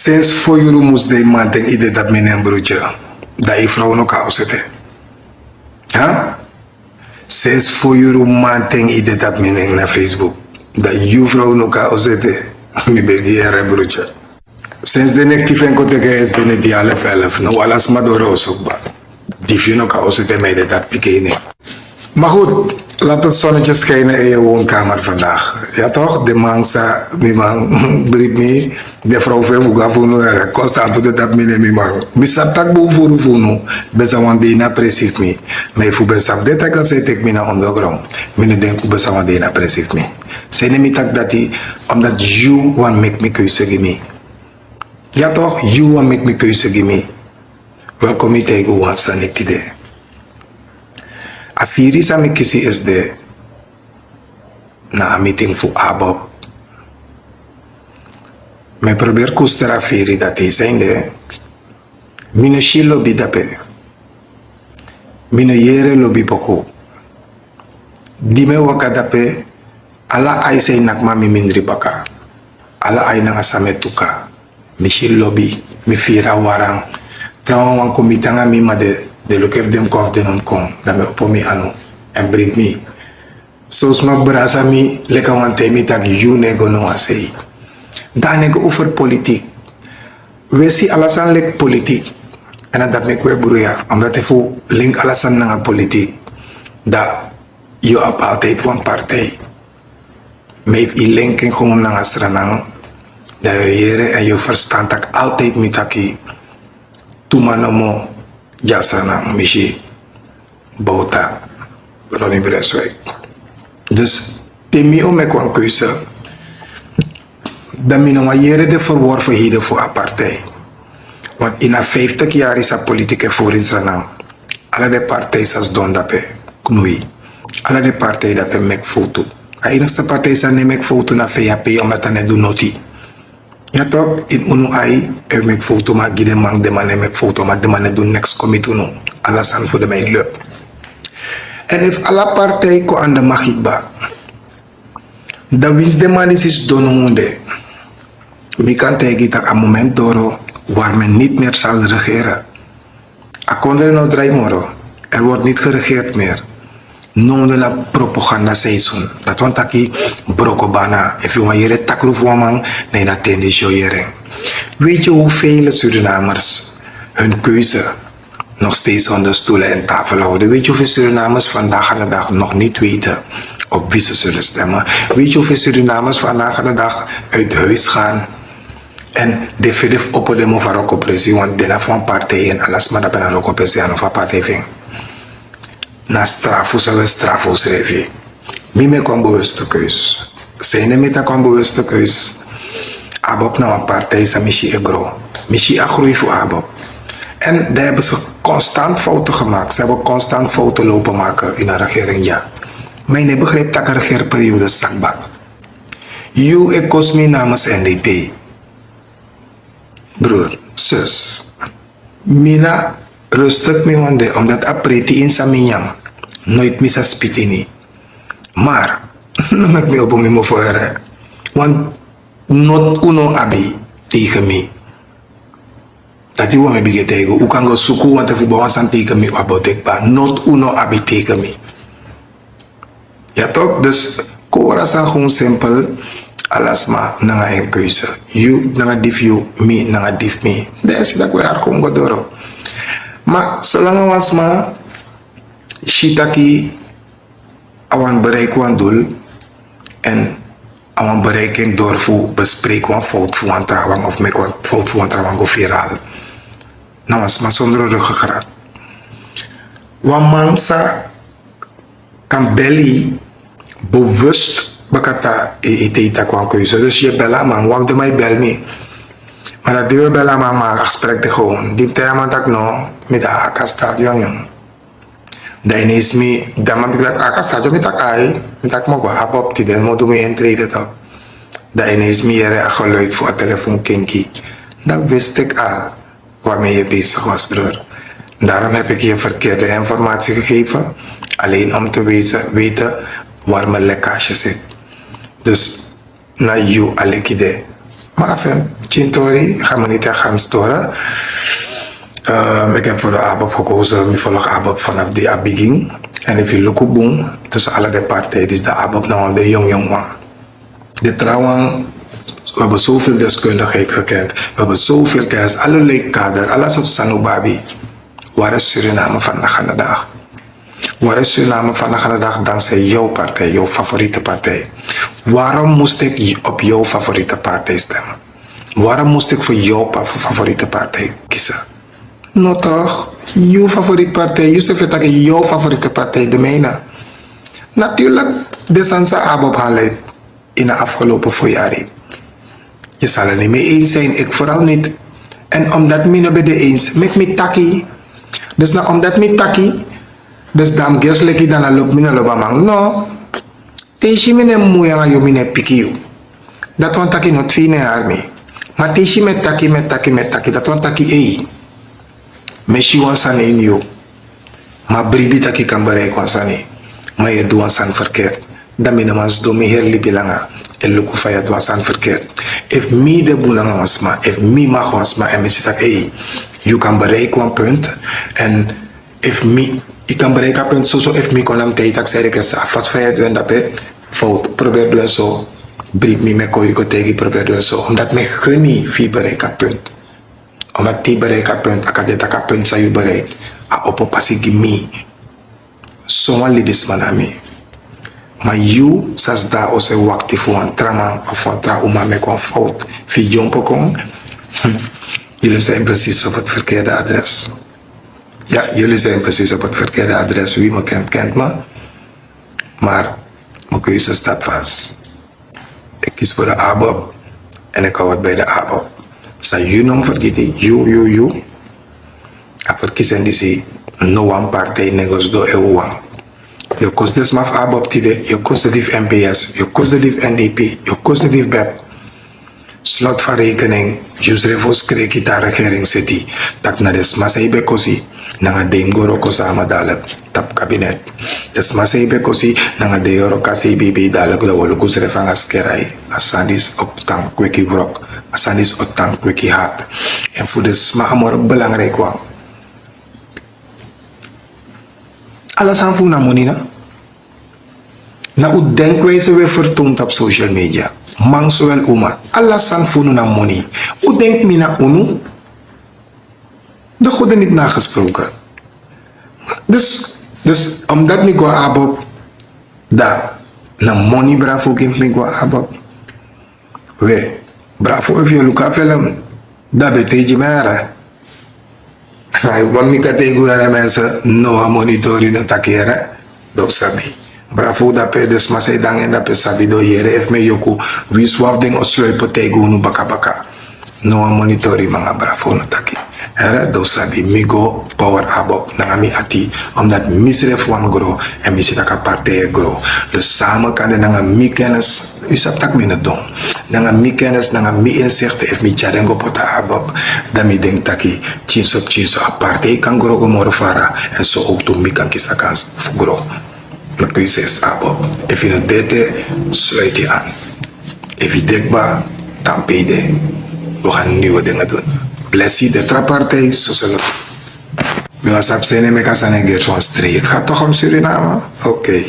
Sinds voor jullie moest de man denk ik dat mijn broertje. Dat ik vrouw nog kan zetten. Ja? Sinds voor jullie man denk ik dat mijn naar Facebook. Dat je vrouw nog kan zetten. Ik ben hier broertje. Sinds de negatieve enkel tegen is de net die 11. Nou alles maar door ons ook. Die vind nog kan zetten mij dat pikenen. Maar goed, laat het zonnetje schijnen in je woonkamer vandaag. Ja toch? De man zei, mijn man brengt me. De vrouw veel voor gaan voor constant dat mijn man. Misap tak boven voor voelen. Besa wande na pressief me. Maar voor besap dat ik zeg ik me naar ondergrond. Mijn denk besa wande na pressief me. Zijn niet tak dat hij omdat you want make me keuze give Ja toch? You want make me keuze give me. Welkom je tegen wat zijn het idee. Afiri sa mi kisi is de na meeting voor Abob. Me probeer koester afiri dat hij zijn de mine shi lobby dape. Mine yere lobby poko. Di me waka dape ala ay say nakma mi mindri baka. Ala ay nanga sametuka. Mi shi lobby mi fira warang. Trauma wan komitanga mi ma de look at them kof de non kom da me opo mi anu and bring me so sma brasa mi leka wante mi tak you nego no asei da nego over politiek we si alasan lek politiek en dat me kwe bruya omdat efu link alasan na politiek da you up altijd one partij me i linken gewoon na asranang da yere en je verstand tak altijd mi taki tumano mo jasa na mishi bouta Ronnie Brunswijk. Dus temi om ik een keuze dat mijn jaren de verworvenheden voor een partij. Want in 50 jaar is er politieke voor in Suriname. Alle de partijen als don dat pe knoei. Alle de partijen dat pe mek foto. De enige partij is aan mek foto na VAP omdat hij doet noti. Ja toch, in unu ai, mek foto maar gide mang de man mek foto maar de man doen next commit unu. Alles aan voor de mij lup. En if alle partij ko aan de magikba. Da wins de man is don honde. Mi kan tegen dat een moment door waar men niet meer zal regeren. A konder no draai moro. Er wordt niet geregeerd meer. Non la propaganda seizoen. Dat want aki brokobana. If you want jere takruf woman, nee na tende joyering. Weet je hoeveel Surinamers hun keuze nog steeds onder stoelen en tafel houden? Weet je hoeveel Surinamers vandaag aan de dag nog niet weten op wie ze zullen stemmen? Weet je hoeveel Surinamers vandaag aan de dag uit huis gaan en de verder op de mo van Rokopresi, want de van partij en alles maar dat ben een Rokopresi aan of een partij ving. Na strafo zou strafo schrijven. Mime kwam bewuste keus. Zijn met een kwam bewuste keus. Abob nou een partij is mishi egro. Mishi agroei voor Abob. En daar hebben ze constant fouten gemaakt. Ze hebben constant fouten lopen maken in de regering, ja. Maar je begrijpt dat de regeerperiode zakbaar. You e kosmi namens NDP. Broer, zus. Mina rustig me wande, omdat apreti in saminyang. Nooit misa spitini. Maar, noem ik me op om me voor. Want, not uno abi tegen me. Dat die wat me begint tegen. Hoe kan ik zoeken wat er voor zijn tegen me about ik ba. Not uno abi tegen me. Ja toch? Dus, kora zijn gewoon simpel. Alles maar naar een keuze. You naar dief you, me naar dief me. Dat is dat we haar gewoon godoro. Maar zolang was maar shitaki awan bereik wan doel en awan bereiking door voor bespreek wan fout voor wan trouwang of mek wan fout voor wan trouwang go viraal. Nou was maar zonder ruggengraat. Wan mansa kan belly bewust bakata ita kwan keuze. Dus je bella man, waf de mij bel me. Maar dat die bella man maar gesprek te gewoon. Die tijd man tak no, met de akasta jong. Dan is me, dan man met akasta jong met akai, met ak mo ba hapop ti den mo doe me entree dat. Dan is me jere geluid voor telefoon kinky. Dat wist ik al waarmee je bezig was, broer. Daarom heb ik je verkeerde informatie gegeven, alleen om te weten waar mijn lekkage zit. Dus, na you alekide. Maar enfin, Chintori, ga me niet gaan storen. Ik heb voor de ABOP gekozen, ik volg ABOP vanaf de begin. En if you look op boom, tussen alle de partijen is de ABOP nou de jong man. De trouwen, we hebben zoveel deskundigheid gekend, we hebben zoveel kennis, allerlei kader, alles wat Sanubabi. Waar is Suriname vandaag aan de dag? Waar is Suriname vandaag aan de dag dankzij jouw partij, jouw favoriete partij? Waarom moest ik op jouw favoriete partij stemmen? Waarom moest ik voor jouw favoriete partij kiezen? Nou toch, jouw favoriete partij, je zegt dat jouw favoriete partij, de mijne. Natuurlijk, de Sansa ABOP haalt in de afgelopen voorjaren. Je zal er niet mee eens zijn, ik vooral niet. En omdat me niet bij de eens, met me taki. Dus nou, omdat me taki, dus dan geslekie dan loop me naar lobamang. No, teshi me ne moeia nga yo me ne piki you. Dat want taki not fine army. Maar teshi met taki, dat want taki ei. Meshi wan sane in you. Maar bribi taki kan bereik wan sane. Maar je doet wan san verkeerd. Dan me namans do me herli bilanga. En luku fa je doet wan san verkeerd. If me de boelanga wasma, if me mag wasma en me zit tak ei. You kan bereiken wan punt. En if me, ik kan bereiken punt zo if me kon hem tijd tak zeg ik eens vast van je doen dat pe fout. Probeer doen zo. Brief me me kooi ko tegen probeer doen zo. Omdat me genie fi bereiken punt. Omdat die bereiken punt, akadetaka punt sa you bereikt. A opo pasigi me. Someone lidis manami. Maar you sas da ose wakti voor een trama of een trauma met een fout. Fi jompo kong. Jullie zijn precies op het verkeerde adres. Ja, jullie zijn precies op het verkeerde adres. Wie me kent, kent me. Maar mijn keuze staat vast. Ik kies voor de ABOP. En ik hou het bij de ABOP. Sa you nom vergeten, you. En verkiezen die ze no one partij negos do eeuwang. Je kost dus maar ABOP tide, je kost de dief MPS, je kost de dief NDP, je kost de dief BEP. Slot van rekening, jus refos kreki ta regering city. Tak na des masai bekosi, nanga dem goro kosama dalek tap kabinet. Des masai bekosi, nanga de yoro kasi bibi dalek la wolo kus refangas kerai. Asandis op tang kweki brok, asandis op tang kweki hat. En voor des mahamor belangrijk wang. Alles aan voor na money na. Na u denkwijze weer vertoont op social media. Man zowel uma. Alles aan voor na money. U denkt me na unu. Dat wordt niet nagesproken. Dus omdat ik go abop. Dat. Na money bravo geeft me go abop. We. Bravo if you look at film. Dat betekent maar. Want mi categoria mensen no monitoring na takera do sabi. Bravo da pe des masay dangen da pe sabi do yere if me yoku we swap ding o sloipo tego no baka. No monitoring mga bravo na taki. Era do sabi mi go power abop na mi ati omdat misref wan gro en mi sita ka parte gro. Dus samen kan de nga mi kennis usap tak mi na dong. Nga mi kennis nga mi inzicht if mi chadengo pota abop dan mi denk taki chinso aparte kan gro go moro fara en zo ook to mi kan kisa kans fu gro. Mijn keuze is abop. If je het deed, sluit je aan. If je dekba, dan payde. We gaan nieuwe dingen doen. Bless je de trapartij, zo zullen we. We gaan zijn en we gaan zijn en van street. Het gaat toch om Suriname? Oké.